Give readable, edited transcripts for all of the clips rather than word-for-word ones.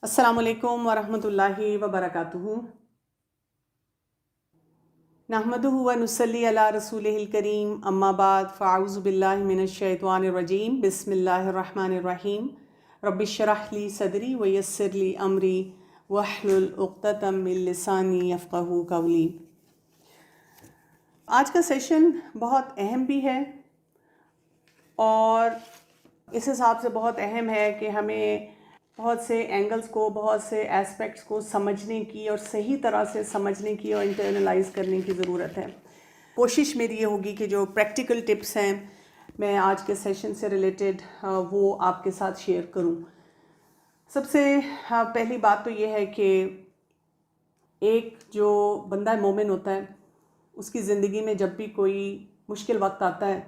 السلام علیکم ورحمۃ اللہ وبرکاتہ۔ نحمدہ و نصلی علی رسولہ الکریم، اما بعد فاعوذ باللہ من الشیطان الرجیم، بسم اللہ الرحمن الرحیم۔ رب اشرح لی صدری ویسر لی امری واحلل عقدۃ من لسانی یفقہوا قولی۔ آج کا سیشن بہت اہم بھی ہے اور اس حساب سے بہت اہم ہے کہ ہمیں بہت سے اینگلز کو، بہت سے ایسپیکٹس کو سمجھنے کی اور صحیح طرح سے سمجھنے کی اور انٹرنلائز کرنے کی ضرورت ہے۔ کوشش میری یہ ہوگی کہ جو پریکٹیکل ٹپس ہیں میں آج کے سیشن سے ریلیٹڈ وہ آپ کے ساتھ شیئر کروں۔ سب سے پہلی بات تو یہ ہے کہ ایک جو بندہ مومن ہوتا ہے اس کی زندگی میں جب بھی کوئی مشکل وقت آتا ہے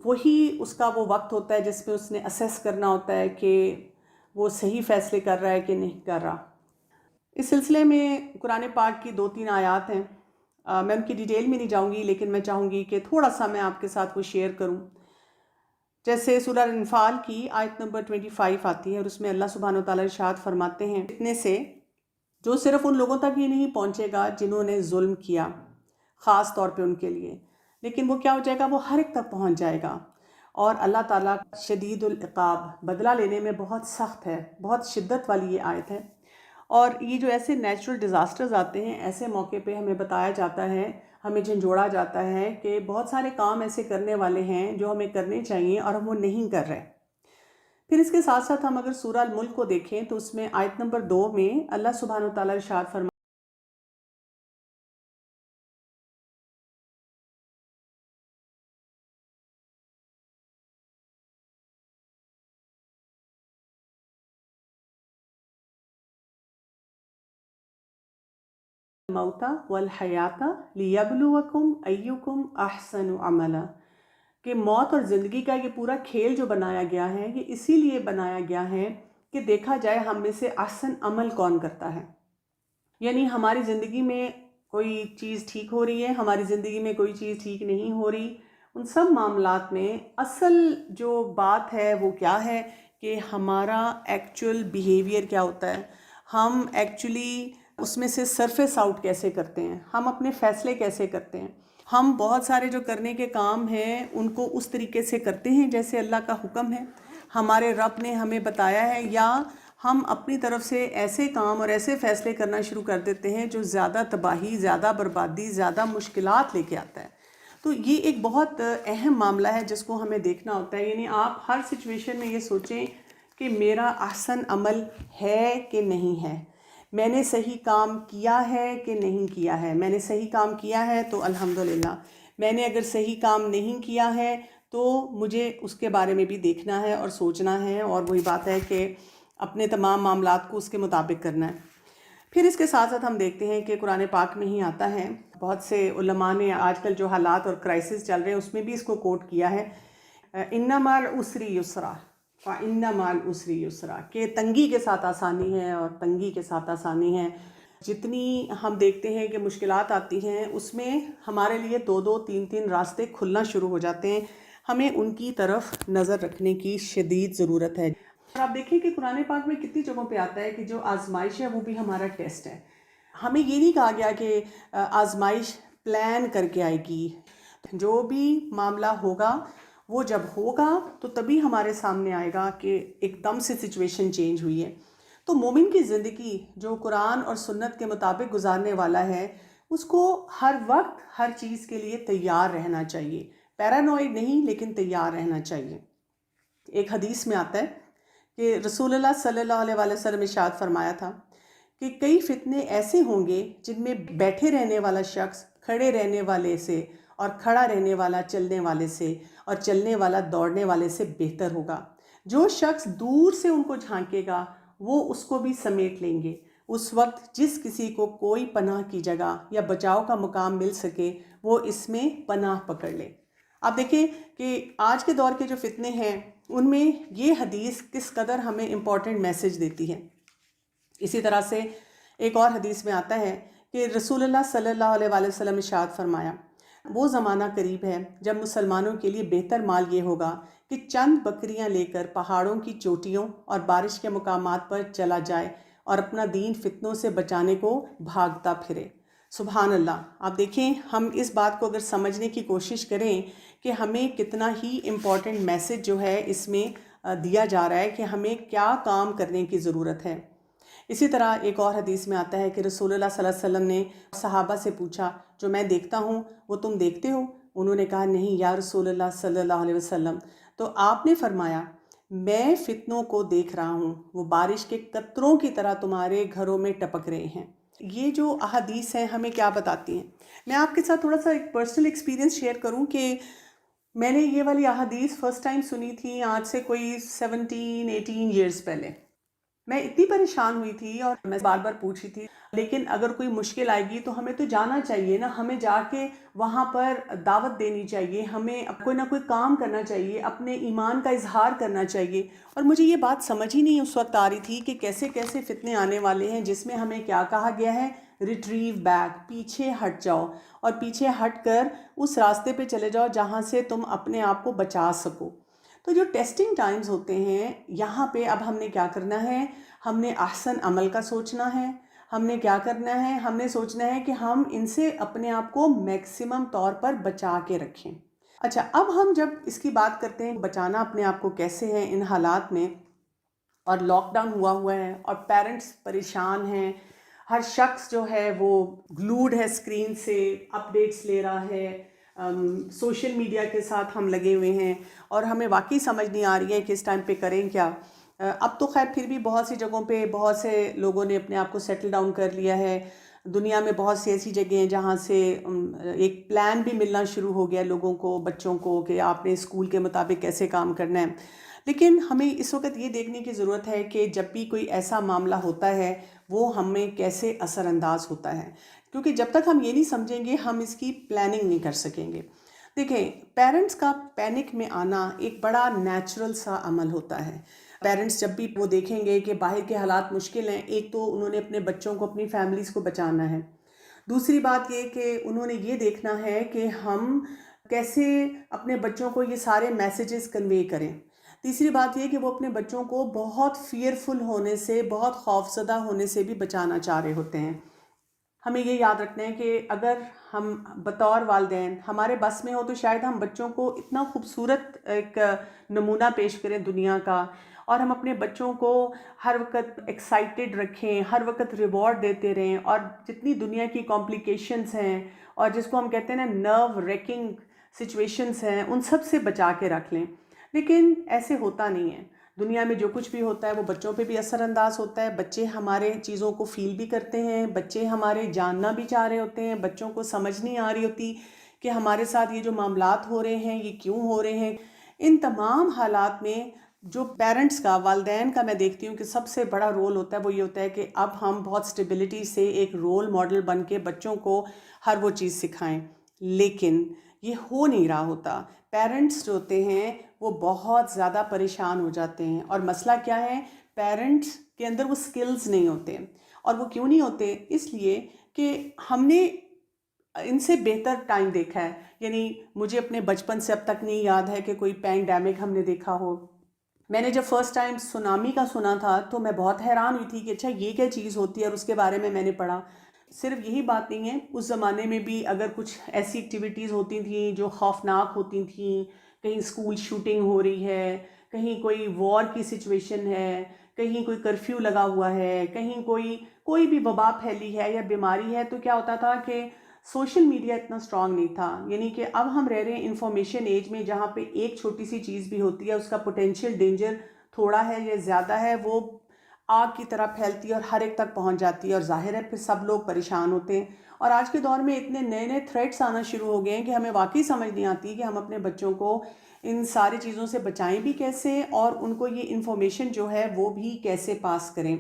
وہی اس کا وہ وقت ہوتا ہے جس میں اس نے اسیس کرنا ہوتا ہے کہ وہ صحیح فیصلے کر رہا ہے کہ نہیں کر رہا۔ اس سلسلے میں قرآن پاک کی 2-3 آیات ہیں، میں ان کی ڈیٹیل میں نہیں جاؤں گی لیکن میں چاہوں گی کہ تھوڑا سا میں آپ کے ساتھ وہ شیئر کروں۔ جیسے سورہ انفال کی آیت نمبر 25 آتی ہے اور اس میں اللہ سبحانہ و تعالیٰ ارشاد فرماتے ہیں فتنے سے جو صرف ان لوگوں تک ہی نہیں پہنچے گا جنہوں نے ظلم کیا، خاص طور پہ ان کے لیے، لیکن وہ کیا ہو جائے گا، وہ ہر ایک تک پہنچ جائے گا۔ اور اللہ تعالیٰ شدید العقاب، بدلہ لینے میں بہت سخت ہے، بہت شدت والی یہ آیت ہے۔ اور یہ جو ایسے نیچرل ڈیزاسٹرز آتے ہیں ایسے موقع پہ ہمیں بتایا جاتا ہے، ہمیں جھنجھوڑا جاتا ہے کہ بہت سارے کام ایسے کرنے والے ہیں جو ہمیں کرنے چاہیے اور ہم وہ نہیں کر رہے۔ پھر اس کے ساتھ ساتھ ہم اگر سورہ الملک کو دیکھیں تو اس میں آیت نمبر 2 میں اللہ سبحانہ و تعالیٰ ارشاد فرماتے الموت والحیات لیبلوکم ایکم احسن عملا، کہ موت اور زندگی کا یہ پورا کھیل جو بنایا گیا ہے یہ اسی لیے بنایا گیا ہے کہ دیکھا جائے ہم میں سے احسن عمل کون کرتا ہے۔ یعنی ہماری زندگی میں کوئی چیز ٹھیک ہو رہی ہے، ہماری زندگی میں کوئی چیز ٹھیک نہیں ہو رہی، ان سب معاملات میں اصل جو بات ہے وہ کیا ہے کہ ہمارا ایکچول بیہیویئر کیا ہوتا ہے، ہم ایکچولی اس میں سے سرفیس آؤٹ کیسے کرتے ہیں، ہم اپنے فیصلے کیسے کرتے ہیں، ہم بہت سارے جو کرنے کے کام ہیں ان کو اس طریقے سے کرتے ہیں جیسے اللہ کا حکم ہے، ہمارے رب نے ہمیں بتایا ہے، یا ہم اپنی طرف سے ایسے کام اور ایسے فیصلے کرنا شروع کر دیتے ہیں جو زیادہ تباہی، زیادہ بربادی، زیادہ مشکلات لے کے آتا ہے۔ تو یہ ایک بہت اہم معاملہ ہے جس کو ہمیں دیکھنا ہوتا ہے۔ یعنی آپ ہر سچویشن میں یہ سوچیں کہ میرا احسن عمل ہے کہ نہیں ہے، میں نے صحیح کام کیا ہے کہ نہیں کیا ہے۔ میں نے صحیح کام کیا ہے تو الحمدللہ، میں نے اگر صحیح کام نہیں کیا ہے تو مجھے اس کے بارے میں بھی دیکھنا ہے اور سوچنا ہے، اور وہی بات ہے کہ اپنے تمام معاملات کو اس کے مطابق کرنا ہے۔ پھر اس کے ساتھ ساتھ ہم دیکھتے ہیں کہ قرآن پاک میں ہی آتا ہے، بہت سے علماء نے آج کل جو حالات اور کرائسس چل رہے ہیں اس میں بھی اس کو کوٹ کیا ہے، اِنَّ مَعَ الْعُسْرِ يُسْرًا فَإِنَّ مَعَ الْعُسْرِ يُسْرًا، کہ تنگی کے ساتھ آسانی ہے اور تنگی کے ساتھ آسانی ہے۔ جتنی ہم دیکھتے ہیں کہ مشکلات آتی ہیں اس میں ہمارے لیے 2-2 3-3 راستے کھلنا شروع ہو جاتے ہیں، ہمیں ان کی طرف نظر رکھنے کی شدید ضرورت ہے۔ اور آپ دیکھیں کہ قرآن پاک میں کتنی جگہوں پہ آتا ہے کہ جو آزمائش ہے وہ بھی ہمارا ٹیسٹ ہے۔ ہمیں یہ نہیں کہا گیا کہ آزمائش پلان کر کے آئے گی، جو بھی معاملہ ہوگا وہ جب ہوگا تو تبھی ہمارے سامنے آئے گا کہ ایک دم سے سچویشن چینج ہوئی ہے۔ تو مومن کی زندگی جو قرآن اور سنت کے مطابق گزارنے والا ہے اس کو ہر وقت ہر چیز کے لیے تیار رہنا چاہیے، پیرانوئڈ نہیں لیکن تیار رہنا چاہیے۔ ایک حدیث میں آتا ہے کہ رسول اللہ صلی اللہ علیہ وآلہ وسلم ارشاد فرمایا تھا کہ کئی فتنے ایسے ہوں گے جن میں بیٹھے رہنے والا شخص کھڑے رہنے والے سے، اور کھڑا رہنے والا چلنے والے سے، اور چلنے والا دوڑنے والے سے بہتر ہوگا۔ جو شخص دور سے ان کو جھانکے گا وہ اس کو بھی سمیٹ لیں گے۔ اس وقت جس کسی کو کوئی پناہ کی جگہ یا بچاؤ کا مقام مل سکے وہ اس میں پناہ پکڑ لے۔ آپ دیکھیں کہ آج کے دور کے جو فتنے ہیں ان میں یہ حدیث کس قدر ہمیں امپورٹنٹ میسج دیتی ہے۔ اسی طرح سے ایک اور حدیث میں آتا ہے کہ رسول اللہ صلی اللہ علیہ وآلہ وسلم ارشاد فرمایا، وہ زمانہ قریب ہے جب مسلمانوں کے لیے بہتر مال یہ ہوگا کہ چند بکریاں لے کر پہاڑوں کی چوٹیوں اور بارش کے مقامات پر چلا جائے اور اپنا دین فتنوں سے بچانے کو بھاگتا پھرے۔ سبحان اللہ! آپ دیکھیں، ہم اس بات کو اگر سمجھنے کی کوشش کریں کہ ہمیں کتنا ہی امپورٹنٹ میسج جو ہے اس میں دیا جا رہا ہے کہ ہمیں کیا کام کرنے کی ضرورت ہے۔ اسی طرح ایک اور حدیث میں آتا ہے کہ رسول اللہ صلی اللہ علیہ وسلم نے صحابہ سے پوچھا، جو میں دیکھتا ہوں وہ تم دیکھتے ہو؟ انہوں نے کہا نہیں یا رسول اللہ صلی اللہ علیہ وسلم۔ تو آپ نے فرمایا، میں فتنوں کو دیکھ رہا ہوں، وہ بارش کے قطروں کی طرح تمہارے گھروں میں ٹپک رہے ہیں۔ یہ جو احادیث ہیں ہمیں کیا بتاتی ہیں؟ میں آپ کے ساتھ تھوڑا سا ایک پرسنل ایکسپیرینس شیئر کروں کہ میں نے یہ والی احادیث فرسٹ ٹائم سنی تھی آج سے کوئی 17-18 ایئرز پہلے۔ میں اتنی پریشان ہوئی تھی اور میں بار بار پوچھی تھی، لیکن اگر کوئی مشکل آئے گی تو ہمیں تو جانا چاہیے نا، ہمیں جا کے وہاں پر دعوت دینی چاہیے، ہمیں کوئی نہ کوئی کام کرنا چاہیے، اپنے ایمان کا اظہار کرنا چاہیے۔ اور مجھے یہ بات سمجھ ہی نہیں اس وقت آ رہی تھی کہ کیسے کیسے فتنے آنے والے ہیں، جس میں ہمیں کیا کہا گیا ہے، ریٹریو بیک، پیچھے ہٹ جاؤ اور پیچھے ہٹ کر اس راستے پہ چلے جاؤ جہاں سے تم اپنے آپ کو بچا سکو۔ تو جو ٹیسٹنگ ٹائمز ہوتے ہیں یہاں پہ اب ہم نے کیا کرنا ہے، ہم نے احسن عمل کا سوچنا ہے، ہم نے کیا کرنا ہے، ہم نے سوچنا ہے کہ ہم ان سے اپنے آپ کو میکسیمم طور پر بچا کے رکھیں۔ اچھا، اب ہم جب اس کی بات کرتے ہیں بچانا اپنے آپ کو کیسے ہے ان حالات میں، اور لاک ڈاؤن ہوا ہے اور پیرنٹس پریشان ہیں، ہر شخص جو ہے وہ گلوڈ ہے اسکرین سے، اپ ڈیٹس لے رہا ہے، سوشل میڈیا کے ساتھ ہم لگے ہوئے ہیں اور ہمیں واقعی سمجھ نہیں آ رہی ہے کہ اس ٹائم پہ کریں کیا۔ اب تو خیر پھر بھی بہت سی جگہوں پہ بہت سے لوگوں نے اپنے آپ کو سیٹل ڈاؤن کر لیا ہے، دنیا میں بہت سی ایسی جگہیں ہیں جہاں سے ایک پلان بھی ملنا شروع ہو گیا لوگوں کو، بچوں کو، کہ آپ نے اسکول کے مطابق کیسے کام کرنا ہے۔ لیکن ہمیں اس وقت یہ دیکھنے کی ضرورت ہے کہ جب بھی کوئی ایسا معاملہ ہوتا ہے وہ ہمیں کیسے اثر انداز ہوتا ہے، کیونکہ جب تک ہم یہ نہیں سمجھیں گے ہم اس کی پلاننگ نہیں کر سکیں گے۔ دیکھیں، پیرنٹس کا پینک میں آنا ایک بڑا نیچرل سا عمل ہوتا ہے۔ پیرنٹس جب بھی وہ دیکھیں گے کہ باہر کے حالات مشکل ہیں، ایک تو انہوں نے اپنے بچوں کو، اپنی فیملیز کو بچانا ہے، دوسری بات یہ کہ انہوں نے یہ دیکھنا ہے کہ ہم کیسے اپنے بچوں کو یہ سارے میسیجز کنوے کریں، تیسری بات یہ کہ وہ اپنے بچوں کو بہت فیئرفل ہونے سے، بہت خوفزدہ ہونے سے بھی بچانا چاہ رہے ہوتے ہیں۔ ہمیں یہ یاد رکھنا ہے کہ اگر ہم بطور والدین ہمارے بس میں ہو تو شاید ہم بچوں کو اتنا خوبصورت ایک نمونہ پیش کریں دنیا کا، اور ہم اپنے بچوں کو ہر وقت ایکسائٹیڈ رکھیں، ہر وقت ریوارڈ دیتے رہیں، اور جتنی دنیا کی کمپلیکیشنز ہیں اور جس کو ہم کہتے ہیں نا نرو ریکنگ سچویشنز ہیں، ان سب سے بچا کے رکھ لیں۔ لیکن ایسے ہوتا نہیں ہے۔ دنیا میں جو کچھ بھی ہوتا ہے وہ بچوں پہ بھی اثر انداز ہوتا ہے، بچے ہمارے چیزوں کو فیل بھی کرتے ہیں، بچے ہمارے جاننا بھی چاہ رہے ہوتے ہیں، بچوں کو سمجھ نہیں آ رہی ہوتی کہ ہمارے ساتھ یہ جو معاملات ہو رہے ہیں یہ کیوں ہو رہے ہیں۔ ان تمام حالات میں جو پیرنٹس کا، والدین کا میں دیکھتی ہوں کہ سب سے بڑا رول ہوتا ہے وہ یہ ہوتا ہے کہ اب ہم بہت سٹیبلٹی سے ایک رول ماڈل بن کے بچوں کو ہر وہ چیز سکھائیں، لیکن یہ ہو نہیں رہا ہوتا۔ پیرنٹس جو ہوتے ہیں وہ بہت زیادہ پریشان ہو جاتے ہیں، اور مسئلہ کیا ہے، پیرنٹس کے اندر وہ سکلز نہیں ہوتے، اور وہ کیوں نہیں ہوتے؟ اس لیے کہ ہم نے ان سے بہتر ٹائم دیکھا ہے۔ یعنی مجھے اپنے بچپن سے اب تک نہیں یاد ہے کہ کوئی پینڈیمک ہم نے دیکھا ہو۔ میں نے جب فرسٹ ٹائم سونامی کا سنا تھا تو میں بہت حیران ہوئی تھی کہ اچھا یہ کیا چیز ہوتی ہے، اور اس کے بارے میں نے پڑھا۔ صرف یہی بات نہیں ہے، اس زمانے میں بھی اگر کچھ ایسی ایکٹیویٹیز ہوتی تھیں جو خوفناک ہوتی تھیں، کہیں اسکول شوٹنگ ہو رہی ہے، کہیں کوئی وار کی سچویشن ہے، کہیں کوئی کرفیو لگا ہوا ہے، کہیں کوئی بھی وبا پھیلی ہے یا بیماری ہے، تو کیا ہوتا تھا کہ سوشل میڈیا اتنا اسٹرانگ نہیں تھا۔ یعنی کہ اب ہم رہ رہے ہیں انفارمیشن ایج میں، جہاں پہ ایک چھوٹی سی چیز بھی ہوتی ہے اس کا پوٹینشیل ڈینجر تھوڑا ہے یا زیادہ ہے، وہ آگ کی طرح پھیلتی ہے اور ہر ایک تک پہنچ جاتی ہے، اور ظاہر ہے پھر سب لوگ پریشان ہوتے ہیں۔ اور آج کے دور میں اتنے نئے نئے تھریٹس آنا شروع ہو گئے ہیں کہ ہمیں واقعی سمجھ نہیں آتی کہ ہم اپنے بچوں کو ان ساری چیزوں سے بچائیں بھی کیسے، اور ان کو یہ انفارمیشن جو ہے وہ بھی کیسے پاس کریں۔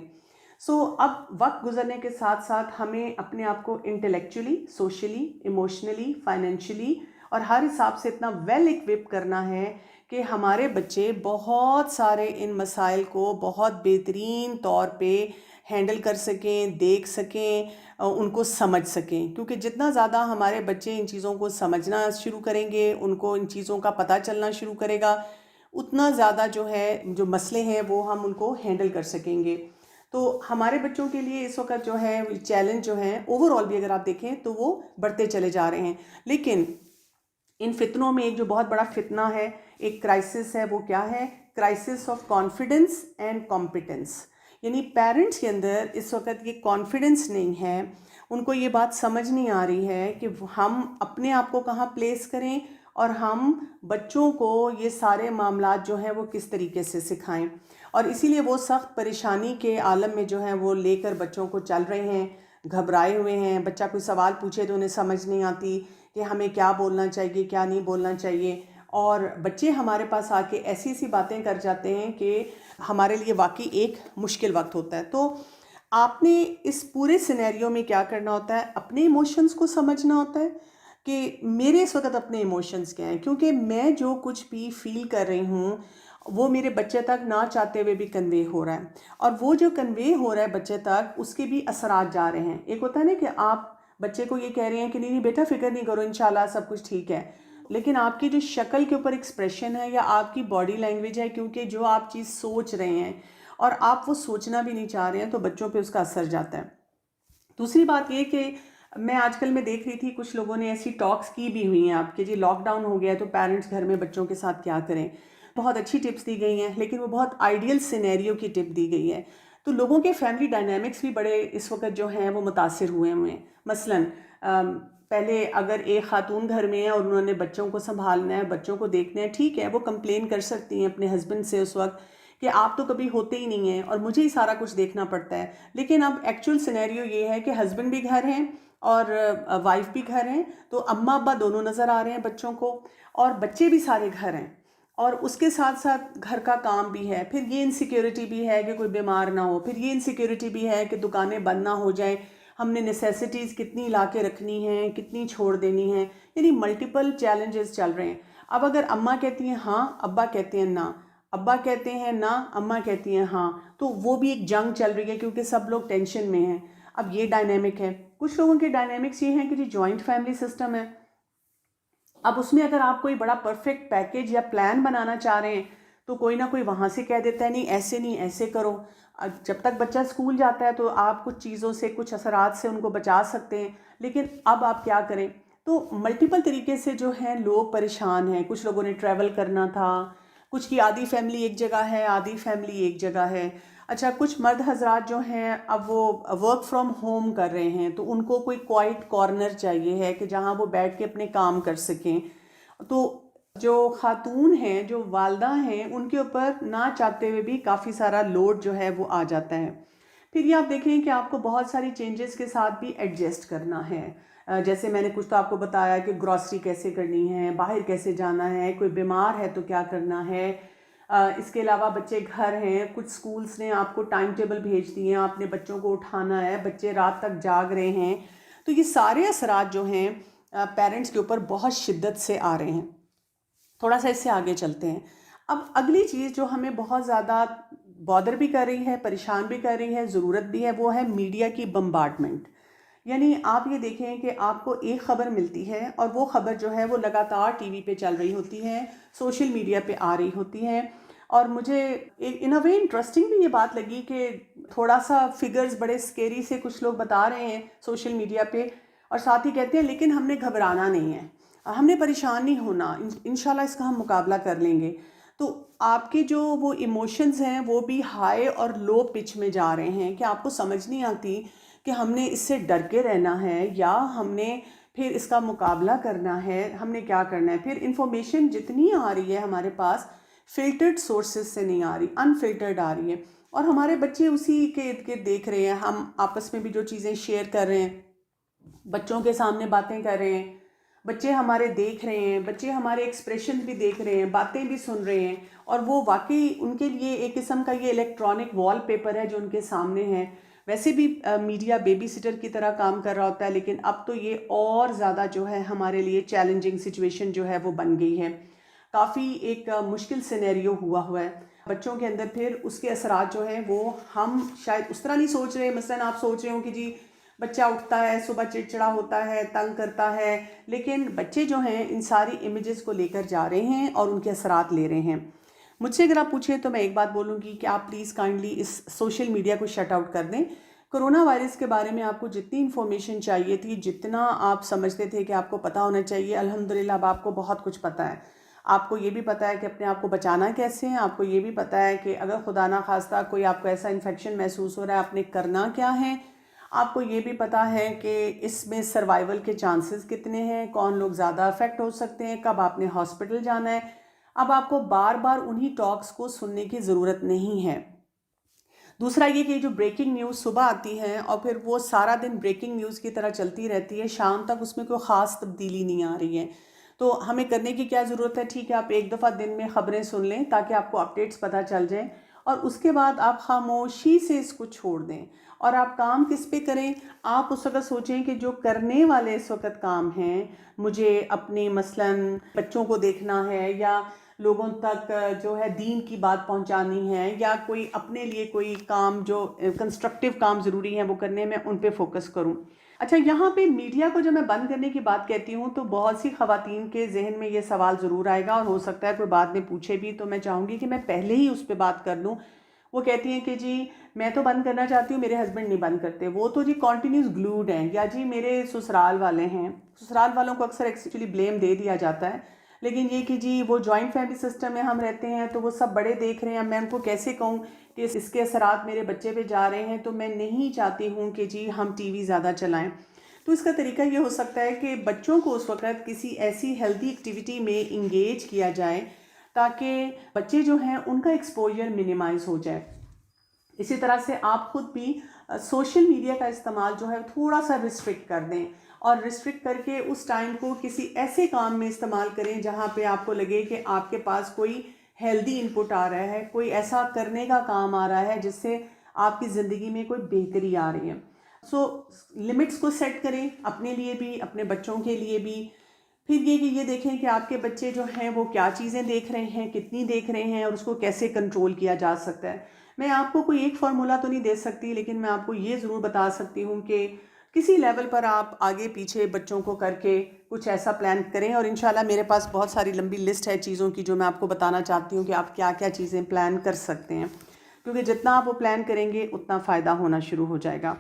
اب وقت گزرنے کے ساتھ ساتھ ہمیں اپنے آپ کو انٹلیکچولی، سوشلی، ایموشنلی، فائنینشلی اور ہر حساب سے اتنا ویل اکوپ کرنا ہے کہ ہمارے بچے بہت سارے ان مسائل کو بہت بہترین طور پہ ہینڈل کر سکیں، دیکھ سکیں، ان کو سمجھ سکیں. کیونکہ جتنا زیادہ ہمارے بچے ان چیزوں کو سمجھنا شروع کریں گے، ان کو ان چیزوں کا پتہ چلنا شروع کرے گا، اتنا زیادہ جو ہے جو مسئلے ہیں وہ ہم ان کو ہینڈل کر سکیں گے. تو ہمارے بچوں کے لیے اس وقت جو ہے چیلنج جو ہیں اوور آل بھی اگر آپ دیکھیں تو وہ بڑھتے چلے جا رہے ہیں. لیکن ان فتنوں میں ایک جو بہت بڑا فتنہ ہے، ایک کرائسس ہے، وہ کیا ہے؟ Crisis of confidence and competence. یعنی پیرنٹس کے اندر اس وقت یہ کانفیڈنس نہیں ہے، ان کو یہ بات سمجھ نہیں آ رہی ہے کہ ہم اپنے آپ کو کہاں پلیس کریں اور ہم بچوں کو یہ سارے معاملات جو ہیں وہ کس طریقے سے سکھائیں. اور اسی لیے وہ سخت پریشانی کے عالم میں جو ہے وہ لے کر بچوں کو چل رہے ہیں، گھبرائے ہوئے ہیں. بچہ کوئی سوال پوچھے تو انہیں سمجھ نہیں آتی کہ ہمیں کیا بولنا چاہیے، کیا نہیں بولنا چاہیے. اور بچے ہمارے پاس آ کے ایسی ایسی باتیں کر جاتے ہیں کہ ہمارے لیے واقعی ایک مشکل وقت ہوتا ہے. تو آپ نے اس پورے سینیریو میں کیا کرنا ہوتا ہے؟ اپنے ایموشنز کو سمجھنا ہوتا ہے کہ میرے اس وقت اپنے ایموشنز کیا ہیں، کیونکہ میں جو کچھ بھی فیل کر رہی ہوں وہ میرے بچے تک نہ چاہتے ہوئے بھی کنوے ہو رہا ہے. اور وہ جو کنوے ہو رہا ہے بچے تک، اس کے بھی اثرات جا رہے ہیں. ایک ہوتا ہے نا کہ آپ بچے کو یہ کہہ رہے ہیں کہ نہیں بیٹا فکر نہیں کرو، انشاءاللہ سب کچھ ٹھیک ہے، لیکن آپ کی جو شکل کے اوپر ایکسپریشن ہے یا آپ کی باڈی لینگویج ہے، کیونکہ جو آپ چیز سوچ رہے ہیں اور آپ وہ سوچنا بھی نہیں چاہ رہے ہیں، تو بچوں پہ اس کا اثر جاتا ہے. دوسری بات یہ کہ میں آج کل میں دیکھ رہی تھی کچھ لوگوں نے ایسی ٹاکس کی بھی ہوئی ہیں آپ کہ جی لاک ڈاؤن ہو گیا ہے تو پیرنٹس گھر میں بچوں کے ساتھ کیا کریں. بہت اچھی ٹپس دی گئی ہیں، لیکن وہ بہت آئیڈیل سینیریو کی ٹپ دی گئی ہے. تو لوگوں کے فیملی ڈائنامکس بھی بڑے اس وقت جو ہیں وہ متاثر ہوئے ہیں. مثلاً پہلے اگر ایک خاتون گھر میں ہے اور انہوں نے بچوں کو سنبھالنا ہے، بچوں کو دیکھنا ہے، ٹھیک ہے، وہ کمپلین کر سکتی ہیں اپنے ہسبینڈ سے اس وقت کہ آپ تو کبھی ہوتے ہی نہیں ہیں اور مجھے ہی سارا کچھ دیکھنا پڑتا ہے. لیکن اب ایکچوئل سینیریو یہ ہے کہ ہسبینڈ بھی گھر ہیں اور وائف بھی گھر ہیں، تو اماں ابا دونوں نظر آ رہے ہیں بچوں کو، اور بچے بھی سارے گھر ہیں، اور اس کے ساتھ ساتھ گھر کا کام بھی ہے. پھر یہ انسیکیورٹی بھی ہے کہ کوئی بیمار نہ ہو، پھر یہ انسیکیورٹی بھی ہے کہ دکانیں بند نہ ہو جائیں، ہم نے نیسیسٹیز کتنی لا کے رکھنی ہیں، کتنی چھوڑ دینی ہیں. یعنی ملٹیپل چیلنجز چل رہے ہیں. اب اگر اماں کہتی ہیں ہاں، ابا کہتے ہیں نہ، ابا کہتے ہیں نہ، اماں کہتی ہیں ہاں، تو وہ بھی ایک جنگ چل رہی ہے کیونکہ سب لوگ ٹینشن میں ہیں. اب یہ ڈائنامک ہے. کچھ لوگوں کے ڈائنامکس یہ ہیں کہ جی جوائنٹ فیملی سسٹم ہے. اب اس میں اگر آپ کوئی بڑا پرفیکٹ پیکیج یا پلان بنانا چاہ رہے ہیں تو کوئی نہ کوئی وہاں سے کہہ دیتا ہے نہیں ایسے کرو. جب تک بچہ اسکول جاتا ہے تو آپ کچھ چیزوں سے، کچھ اثرات سے ان کو بچا سکتے ہیں، لیکن اب آپ کیا کریں؟ تو ملٹیپل طریقے سے جو ہیں لوگ پریشان ہیں. کچھ لوگوں نے ٹریول کرنا تھا، کچھ کی آدھی فیملی ایک جگہ ہے، آدھی فیملی ایک جگہ ہے. اچھا، کچھ مرد حضرات جو ہیں اب وہ ورک فرام ہوم کر رہے ہیں، تو ان کو کوئی کوائٹ کارنر چاہیے ہے کہ جہاں وہ بیٹھ کے اپنے کام کر سکیں. تو جو خاتون ہیں، جو والدہ ہیں، ان کے اوپر نہ چاہتے ہوئے بھی کافی سارا لوڈ جو ہے وہ آ جاتا ہے. پھر یہ آپ دیکھیں کہ آپ کو بہت ساری چینجز کے ساتھ بھی ایڈجسٹ کرنا ہے. جیسے میں نے کچھ تو آپ کو بتایا کہ گروسری کیسے کرنی ہے، باہر کیسے جانا ہے، کوئی بیمار ہے تو کیا کرنا ہے. اس کے علاوہ بچے گھر ہیں، کچھ سکولز نے آپ کو ٹائم ٹیبل بھیج دیے ہیں، آپ نے بچوں کو اٹھانا ہے، بچے رات تک جاگ رہے ہیں. تو یہ سارے اثرات جو ہیں پیرنٹس کے اوپر بہت شدت سے آ رہے ہیں. تھوڑا سا اس سے آگے چلتے ہیں. اب اگلی چیز جو ہمیں بہت زیادہ بادر بھی کر رہی ہے، پریشان بھی کر رہی ہے، ضرورت بھی ہے، وہ ہے میڈیا کی بمبارڈمنٹ. یعنی آپ یہ دیکھیں کہ آپ کو ایک خبر ملتی ہے اور وہ خبر جو ہے وہ لگاتار ٹی وی پہ چل رہی ہوتی ہے، سوشل میڈیا پہ آ رہی ہوتی ہے. اور مجھے ان اے وے انٹرسٹنگ بھی یہ بات لگی کہ تھوڑا سا فگرز بڑے اسکیری سے کچھ لوگ بتا رہے ہیں سوشل میڈیا پہ، اور ساتھ ہی کہتے ہیں لیکن ہم نے گھبرانا نہیں ہے، ہم نے پریشان نہیں ہونا، انشاءاللہ اس کا ہم مقابلہ کر لیں گے. تو آپ کے جو وہ ایموشنز ہیں وہ بھی ہائی اور لو پچ میں جا رہے ہیں کہ آپ کو سمجھ نہیں آتی کہ ہم نے اس سے ڈر کے رہنا ہے یا ہم نے پھر اس کا مقابلہ کرنا ہے، ہم نے کیا کرنا ہے. پھر انفارمیشن جتنی آ رہی ہے ہمارے پاس فلٹرڈ سورسز سے نہیں آ رہی، انفلٹرڈ آ رہی ہے، اور ہمارے بچے اسی کے ارد گرد دیکھ رہے ہیں. ہم آپس میں بھی جو چیزیں شیئر کر رہے ہیں، بچوں کے سامنے باتیں کر رہے ہیں، بچے ہمارے دیکھ رہے ہیں، بچے ہمارے ایکسپریشن بھی دیکھ رہے ہیں، باتیں بھی سن رہے ہیں، اور وہ واقعی ان کے لیے ایک قسم کا یہ الیکٹرانک وال پیپر ہے جو ان کے سامنے ہے. ویسے بھی میڈیا بیبی سٹر کی طرح کام کر رہا ہوتا ہے، لیکن اب تو یہ اور زیادہ جو ہے ہمارے لیے چیلنجنگ سچویشن جو ہے وہ بن گئی ہے، کافی ایک مشکل سینیریو ہوا ہے بچوں کے اندر۔ پھر اس کے اثرات جو ہیں وہ ہم شاید اس طرح نہیں سوچ رہے، مثلاً آپ سوچ رہے ہوں کہ جی بچہ اٹھتا ہے صبح چڑچڑا ہوتا ہے، تنگ کرتا ہے، لیکن بچے جو ہیں ان ساری امیجز کو لے کر جا رہے ہیں اور ان کے اثرات لے رہے ہیں۔ مجھ سے اگر آپ پوچھیں تو میں ایک بات بولوں گی کہ آپ پلیز کائنڈلی اس سوشل میڈیا کو شٹ آؤٹ کر دیں۔ کرونا وائرس کے بارے میں آپ کو جتنی انفارمیشن چاہیے تھی، جتنا آپ سمجھتے تھے کہ آپ کو پتہ ہونا چاہیے، الحمدللہ اب آپ کو بہت کچھ پتہ ہے۔ آپ کو یہ بھی پتہ ہے کہ اپنے آپ کو بچانا کیسے ہے، آپ کو یہ بھی پتہ ہے کہ اگر خدا نہ خواستہ کوئی آپ کو ایسا انفیکشن محسوس ہو رہا ہے آپ نے کرنا کیا ہے، آپ کو یہ بھی پتہ ہے کہ اس میں سروائیول کے چانسز کتنے ہیں، کون لوگ زیادہ افیکٹ ہو سکتے ہیں، کب آپ نے ہاسپٹل جانا ہے۔ اب آپ کو بار بار انہی ٹاکس کو سننے کی ضرورت نہیں ہے۔ دوسرا یہ کہ جو بریکنگ نیوز صبح آتی ہے اور پھر وہ سارا دن بریکنگ نیوز کی طرح چلتی رہتی ہے، شام تک اس میں کوئی خاص تبدیلی نہیں آ رہی ہے، تو ہمیں کرنے کی کیا ضرورت ہے؟ ٹھیک ہے آپ ایک دفعہ دن میں خبریں سن لیں تاکہ آپ کو اپڈیٹس پتہ چل جائیں، اور اس کے بعد آپ خاموشی سے اس کو چھوڑ دیں اور آپ کام کس پہ کریں؟ آپ اس وقت سوچیں کہ جو کرنے والے اس وقت کام ہیں، مجھے اپنے مثلاً بچوں کو دیکھنا ہے، یا لوگوں تک جو ہے دین کی بات پہنچانی ہے، یا کوئی اپنے لیے کوئی کام جو کنسٹرکٹیو کام ضروری ہیں وہ کرنے میں ان پہ فوکس کروں۔ اچھا، یہاں پہ میڈیا کو جب میں بند کرنے کی بات کہتی ہوں تو بہت سی خواتین کے ذہن میں یہ سوال ضرور آئے گا، اور ہو سکتا ہے کوئی بعد میں پوچھے بھی، تو میں چاہوں گی کہ میں پہلے ہی اس پہ بات کر دوں۔ وہ کہتی ہیں کہ جی میں تو بند کرنا چاہتی ہوں، میرے ہسبینڈ نہیں بند کرتے، وہ تو جی کنٹینیوس گلوڈ ہیں، یا جی میرے سسرال والے ہیں۔ سسرال والوں کو اکثر ایکچولی بلیم دے دیا جاتا ہے، لیکن یہ کہ جی وہ جوائنٹ فیملی سسٹم میں ہم رہتے ہیں تو وہ سب بڑے دیکھ رہے ہیں، میں ان کو کیسے کہوں کہ اس کے اثرات میرے بچے پہ جا رہے ہیں، تو میں نہیں چاہتی ہوں کہ جی ہم ٹی وی زیادہ چلائیں۔ تو اس کا طریقہ یہ ہو سکتا ہے کہ بچوں کو اس وقت کسی ایسی ہیلدی ایکٹیویٹی میں انگیج کیا جائے تاکہ بچے جو ہیں ان کا ایکسپوجر منیمائز ہو جائے۔ اسی طرح سے آپ خود بھی سوشل میڈیا کا استعمال جو ہے تھوڑا سا ریسٹرکٹ کر دیں، اور ریسٹرکٹ کر کے اس ٹائم کو کسی ایسے کام میں استعمال کریں جہاں پہ آپ کو لگے کہ آپ کے پاس کوئی ہیلدی انپٹ آ رہا ہے، کوئی ایسا کرنے کا کام آ رہا ہے جس سے آپ کی زندگی میں کوئی بہتری آ رہی ہے۔ سو لمٹس کو سیٹ کریں، اپنے لیے بھی اپنے بچوں کے لیے بھی۔ پھر یہ کہ یہ دیکھیں کہ آپ کے بچے جو ہیں وہ کیا چیزیں دیکھ رہے ہیں، کتنی دیکھ رہے ہیں، اور اس کو کیسے کنٹرول کیا جا سکتا ہے۔ میں آپ کو کوئی ایک فارمولا تو نہیں دے سکتی، لیکن میں آپ کو یہ ضرور بتا سکتی ہوں کہ کسی لیول پر آپ آگے پیچھے بچوں کو کر کے کچھ ایسا پلان کریں، اور انشاءاللہ میرے پاس بہت ساری لمبی لسٹ ہے چیزوں کی جو میں آپ کو بتانا چاہتی ہوں کہ آپ کیا کیا چیزیں پلان کر سکتے ہیں، کیونکہ جتنا آپ وہ پلان کریں گے اتنا فائدہ ہونا شروع ہو جائے گا۔